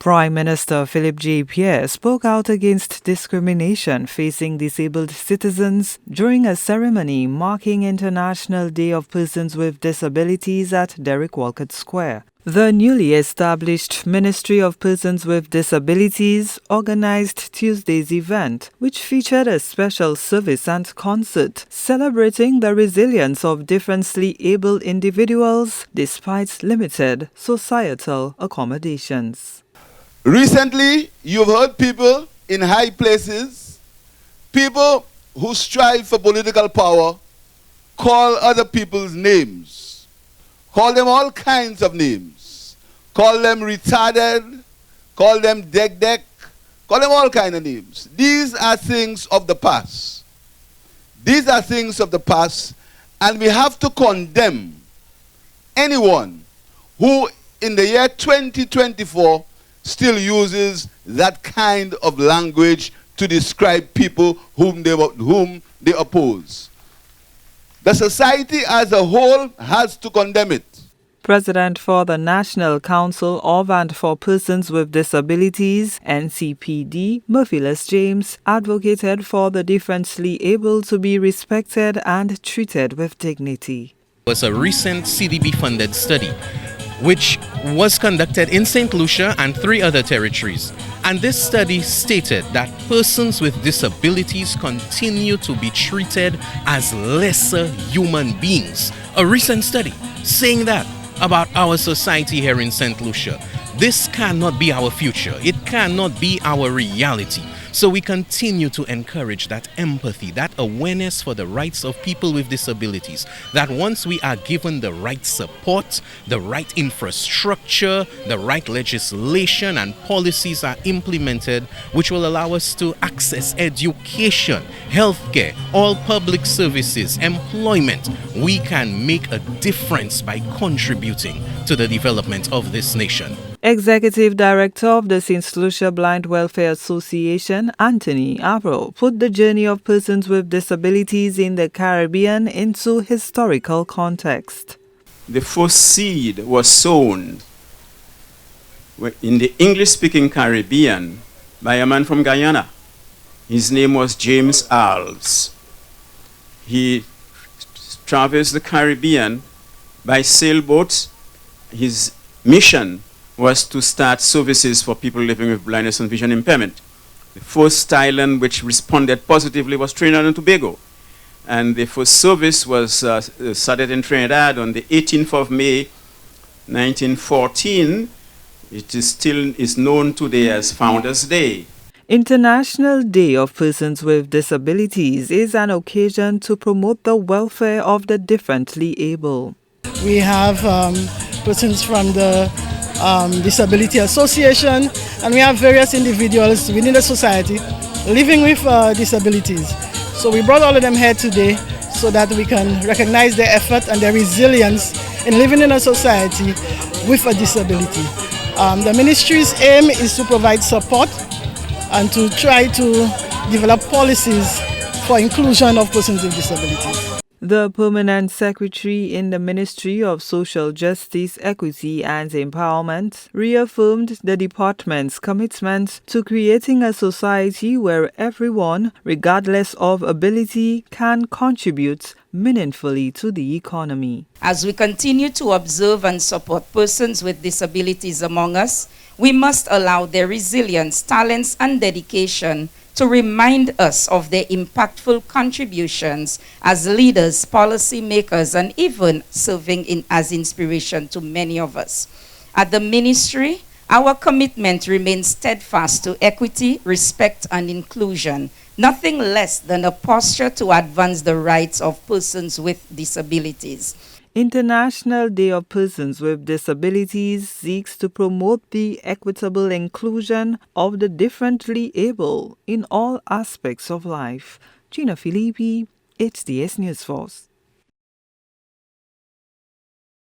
Prime Minister Philip J. Pierre spoke out against discrimination facing disabled citizens during a ceremony marking International Day of Persons with Disabilities at WALCOTT Square. The newly established Ministry of Persons with Disabilities organized Tuesday's event, which featured a special service and concert celebrating the resilience of differently abled individuals despite limited societal accommodations. Recently, you've heard people in high places, people who strive for political power, call other people's names, call them all kinds of names, call them retarded, call them deg-deg, call them all kinds of names. These are things of the past. These are things of the past, and we have to condemn anyone who in the year 2024 still uses that kind of language to describe people whom they oppose. The society as a whole has to condemn it. President for the National Council of and for Persons with Disabilities, NCPD, Murphyless James, advocated for the differently able to be respected and treated with dignity. It was a recent CDB-funded study which was conducted in St. Lucia and 3 other territories. And this study stated that persons with disabilities continue to be treated as lesser human beings. A recent study saying that about our society here in St. Lucia. This cannot be our future. It cannot be our reality. So we continue to encourage that empathy, that awareness for the rights of people with disabilities, that once we are given the right support, the right infrastructure, the right legislation and policies are implemented, which will allow us to access education, healthcare, all public services, employment, we can make a difference by contributing to the development of this nation. Executive Director of the St. Lucia Blind Welfare Association, Anthony Arrow, put the journey of persons with disabilities in the Caribbean into historical context. The first seed was sown in the English-speaking Caribbean by a man from Guyana. His name was James Alves. He traversed the Caribbean by sailboats. His mission was to start services for people living with blindness and vision impairment. The first island which responded positively was Trinidad and Tobago. And the first service was started in Trinidad on the 18th of May, 1914. It is known today as Founders Day. International Day of Persons with Disabilities is an occasion to promote the welfare of the differently able. We have persons from the Disability Association, and we have various individuals within the society living with disabilities. So we brought all of them here today so that we can recognize their effort and their resilience in living in a society with a disability. The ministry's aim is to provide support and to try to develop policies for inclusion of persons with disabilities. The Permanent Secretary in the Ministry of Social Justice, Equity and Empowerment reaffirmed the department's commitment to creating a society where everyone, regardless of ability, can contribute meaningfully to the economy. As we continue to observe and support persons with disabilities among us, we must allow their resilience, talents and dedication to remind us of their impactful contributions as leaders, policy makers, and even serving as inspiration to many of us. At the ministry, our commitment remains steadfast to equity, respect, and inclusion, nothing less than a posture to advance the rights of persons with disabilities. International Day of Persons with Disabilities seeks to promote the equitable inclusion of the differently able in all aspects of life. Gina Filippi, HDS News Force.